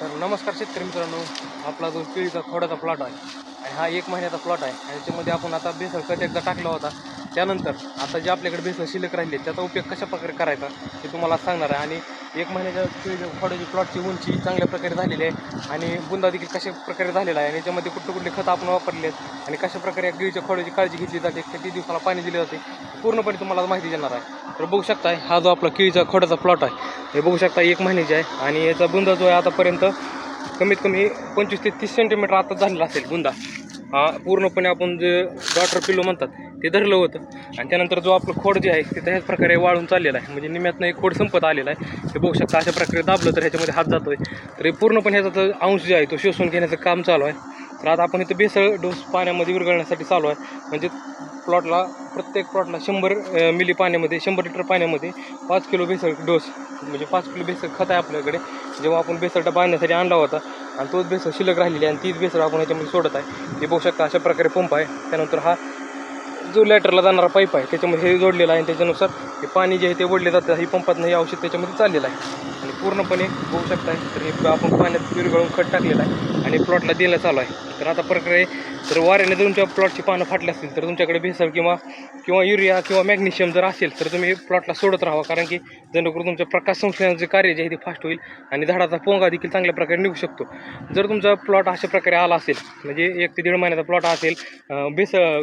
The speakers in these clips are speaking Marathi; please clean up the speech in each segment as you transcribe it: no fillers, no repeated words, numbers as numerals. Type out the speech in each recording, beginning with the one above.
तर नमस्कार शेतकरी मित्रांनो, आपला जो केळीचा खोडाचा प्लॉट आहे आणि हा 1 महिन्याचा प्लॉट आहे आणि त्याच्यामध्ये आपण आता बेसल खत एकदा टाकला होता. त्यानंतर आता जे आपल्याकडे बेसल शिल्लक राहिली त्याचा उपयोग कशा प्रकारे करायचा ते तुम्हाला सांगणार आहे. आणि 1 महिन्याच्या केळीच्या खोडाची प्लॉटची उंची चांगल्या प्रकारे झालेली आहे आणि बुंदा देखील कशा प्रकारे झालेला आहे आणि याच्यामध्ये कुठले खतं आपण वापरले आहेत आणि कशा प्रकारे या केळीच्या खोडाची काळजी घेतली जाते, किती दिवसाला पाणी दिले जाते, पूर्णपणे तुम्हाला माहिती देणार आहे. तर बघू शकता हा जो आपला केळीचा खोडाचा प्लॉट आहे हे बघू शकता 1 महिन्याची आहे आणि याचा बुंदा जो आहे आतापर्यंत कमीत कमी 25 ते 30 सेंटीमीटर आता झालेला असेल बुंदा. हा पूर्णपणे आपण जे डॉटर पिल्लो म्हणतात ते धरलं होतं आणि त्यानंतर जो आपलं खोड जे आहे ते त्याच प्रकारे वाळून चाललेला आहे, म्हणजे निम्यातनं एक खोड संपत आलेला आहे. हे बघू शकता अशा प्रकारे दाबलं तर ह्याच्यामध्ये हात जातोय, तर हे पूर्णपणे ह्याचा अंश जे आहे तो शोषून घेण्याचं काम चालू आहे. तर आता आपण इथं बेसळ डोस पाण्यामध्ये विरघळण्यासाठी चालू आहे, म्हणजे प्रत्येक प्लॉटला 100 मिली पाण्यामध्ये 100 लिटर पाण्यामध्ये 5 किलो बेसळ डोस, म्हणजे 5 किलो बेसळ खत आहे आपल्याकडे. जेव्हा आपण बेसळटा बांधण्यासाठी आणला होता आणि तोच बेसळ शिल्लक राहिलेली आणि तीच बेसळ आपण ह्याच्यामध्ये सोडत आहे. हे बघू शकता अशा प्रकारे पंप आहे. त्यानंतर हा जो लॅटरला जाणारा पाईप आहे त्याच्यामध्ये हे जोडलेला आहे आणि त्याच्यानुसार हे पाणी जे आहे ते ओढले जातं. ही पंपातनं हे औषध त्याच्यामध्ये चाललेलं आहे आणि पूर्णपणे बघू शकताय तर हे आपण पाण्यात विरघळून खत टाकलेलं आहे आणि प्लॉटला दिलं चालू आहे. तर आता प्रकारे जर वाऱ्याने जर तुमच्या प्लॉटची पानं फाटली असतील तर तुमच्याकडे भेसळ किंवा युरिया किंवा मॅग्नेशियम जर असेल तर तुम्ही प्लॉटला सोडत राहावा, कारण की जेणेकरून तुमच्या प्रकाश संश्लेषणाचे कार्य जे आहे ते फास्ट होईल आणि झाडाचा पोंगा देखील चांगल्या प्रकारे निघू शकतो. जर तुमचा प्लॉट अशा प्रकारे आला असेल, म्हणजे 1 ते 1.5 महिन्याचा प्लॉट असेल,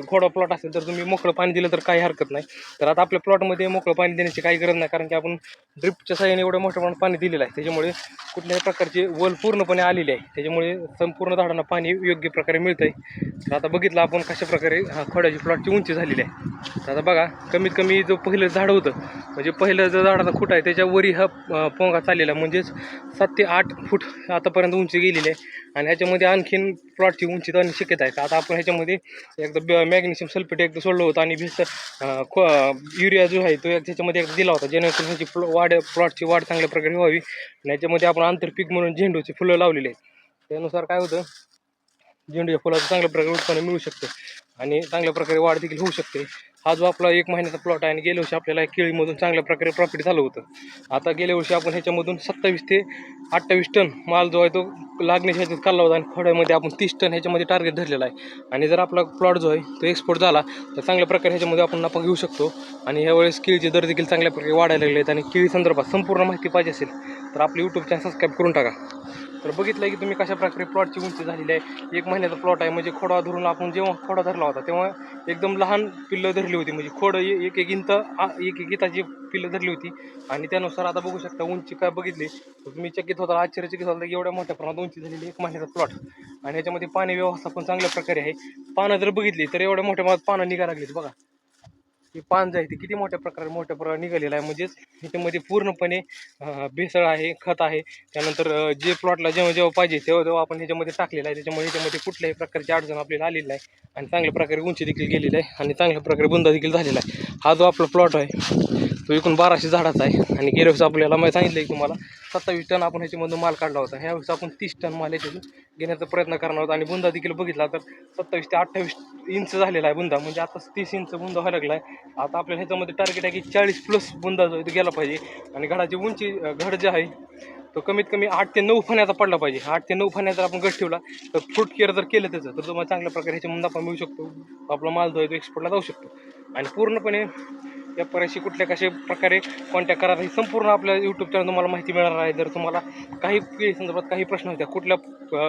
खोडा प्लॉट असेल, तर तुम्ही मोकळं पाणी दिलं तर काही हरकत नाही. तर आता आपल्या प्लॉटमध्ये मोकळं पाणी देण्याची काही गरज नाही, कारण की आपण ड्रिपच्या साहाय्याने एवढं मोठं प्रमाणात पाणी दिलेलं आहे, त्याच्यामुळे कुठल्याही प्रकारची वल पूर्णपणे आलेली आहे, त्याच्यामुळे संपूर्ण झाडांना पाणी योग्य प्रकारे मिळतं आहे. तर आता बघितलं आपण कशा प्रकारे खोडाची प्लॉटची उंची झालेली आहे. तर आता बघा कमीत कमी जो पहिलं झाड होतं, म्हणजे पहिलं जो झाडाचा खूट आहे त्याच्यावरही हा पोंगा चाललेला, म्हणजेच 7 ते 8 फूट आतापर्यंत उंची गेलेली आहे आणि ह्याच्यामध्ये आणखीन प्लॉटची उंची तर शक्यता आहे. तर आता आपण ह्याच्यामध्ये एकदा मॅग्नेशियम सल्फेट एकदा सोडलं होतं आणि युरिया जो आहे तो त्याच्यामध्ये एकदा दिला होता, जेणेकरून ह्याची प्लॉटची वाढ चांगल्या प्रकारे व्हावी. आणि ह्याच्यामध्ये आपण आंतरपीक म्हणून झेंडूची फुलं लावलेली आहेत. त्यानुसार काय होतं, झेंडूच्या फुलाचं चांगल्या प्रकारे उत्पन्न मिळू शकते आणि चांगल्या प्रकारे वाढ देखील होऊ शकते. हा जो आपला 1 महिन्याचा प्लॉट आहे आणि गेल्या वर्षी आपल्याला केळीमधून चांगल्या प्रकारे प्रॉफिट झालं होतं. आता गेल्या वर्षी आपण ह्याच्यामधून 27 ते 28 टन माल जो आहे तो लागण्याच्या ह्याच्यात काढला होता आणि खोड्यामध्ये आपण 30 टन ह्याच्यामध्ये टार्गेट धरलेला आहे. आणि जर आपला प्लॉट जो आहे तो एक्सपोर्ट झाला तर चांगल्या प्रकारे ह्याच्यामध्ये आपण नफा घेऊ शकतो. आणि ह्यावेळेस केळीचे दर देखील चांगल्या प्रकारे वाढायला लागले आहेत आणि केळी संदर्भात संपूर्ण माहिती पाहिजे असेल तर आपलं यूट्यूब चॅनल सबस्क्राईब करून टाका. तर बघितलं की तुम्ही कशा प्रकारे प्लॉटची उंची झालेली आहे. 1 महिन्याचा प्लॉट आहे, म्हणजे खोडा धरून आपण जेव्हा खोडा धरला होता तेव्हा एकदम लहान पिल्लं धरली होती, म्हणजे खोड एक एक इंचाची पिल्लं धरली होती. आणि त्यानुसार आता बघू शकता उंची काय बघितली तर तुम्ही चकित होता, आश्चर्यचकित होता की एवढ्या मोठ्या प्रमाणात उंची झालेली 1 महिन्याचा प्लॉट. आणि ह्याच्यामध्ये पाणी व्यवस्था पण चांगल्या प्रकारे आहे. पानं जर बघितली तर एवढ्या मोठ्या प्रमाणात पानं निघायला लागलीत बघा. ही पान जे आहे ते किती मोठ्या प्रकारे निघालेलं आहे, म्हणजेच ह्याच्यामध्ये पूर्णपणे भेसळ आहे, खत आहे. त्यानंतर जे प्लॉटला जेव्हा पाहिजे तेव्हा आपण ह्याच्यामध्ये टाकलेलं आहे, त्याच्यामुळे ह्याच्यामध्ये कुठल्याही प्रकारची अडचण आपल्याला आलेली आहे आणि चांगल्या प्रकारे उंची देखील गेलेली आहे आणि चांगल्या प्रकारे बुंदा देखील झालेला आहे. हा जो आपला प्लॉट आहे तो एकूण 1200 झाडाचा आहे आणि गेल्या वेळेस आपल्याला मी सांगितलं की तुम्हाला 27 टन आपण ह्याच्यामधून माल काढला होता. ह्यावेळेस आपण 30 टन माल ह्याच्यातून घेण्याचा प्रयत्न करणार आहोत. आणि बुंदा देखील बघितला तर 27 ते 28 इंच झालेला आहे बुंदा, म्हणजे आता 30 इंच बुंदा व्हायला लागला आहे. आता आपल्याला ह्याच्यामध्ये टार्गेट आहे की 40+ बुंदा जो आहे तो गेला पाहिजे. आणि घडाची उंची घड जे आहे तो कमीत कमी 8 ते 9 फण्याचा पडला पाहिजे. 8 ते 9 फण्याचा आपण गट ठेवला तर फ्रूट केअर जर केलं त्याचं तर तुम्हाला चांगल्या प्रकारे ह्याच्यामध्ये नफा मिळू शकतो. आपला माल जो आहे तो एक्सपोर्टला जाऊ शकतो. आणि पूर्णपणे या पर्याशी कुठल्या कशा प्रकारे कॉन्टॅक्ट करा ही संपूर्ण आपल्या यूट्यूब चॅनल तुम्हाला माहिती मिळणार आहे. जर तुम्हाला काही संदर्भात काही प्रश्न होत्या कुठल्या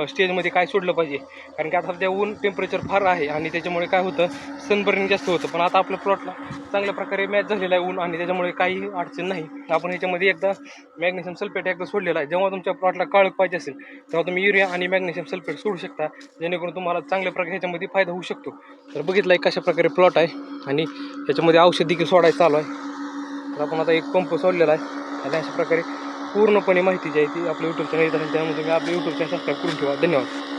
स्टेजमध्ये काय सोडलं पाहिजे, कारण की आता सध्या ऊन टेम्परेचर फार आहे आणि त्याच्यामुळे काय होतं सनबर्निंग जास्त होतं. पण आता आपल्या प्लॉटला चांगल्या प्रकारे मॅच झालेला आहे ऊन आणि त्याच्यामुळे काही अडचण नाही. आपण ह्याच्यामध्ये एकदा मॅग्नेशियम सल्फेट एकदा सोडलेला आहे. जेव्हा तुमच्या प्लॉटला काळोख पाहिजे असेल तेव्हा तुम्ही युरिया आणि मॅग्नेशियम सल्फेट सोडू शकता, जेणेकरून तुम्हाला चांगल्या प्रकारे ह्याच्यामध्ये फायदा होऊ शकतो. तर बघितलं आहे कशा प्रकारे प्लॉट आहे आणि त्याच्यामध्ये औषध देखील सोडायचं चालू आहे. तर आपण आता एक पंप सोडलेला आहे आणि अशा प्रकारे पूर्णपणे माहिती जी आहे ती आपल्या यूट्यूब चॅनल येत असेल त्यामुळे तुम्ही आपल्या यूट्यूब चॅनल सबस्क्राईब करून ठेवा. धन्यवाद.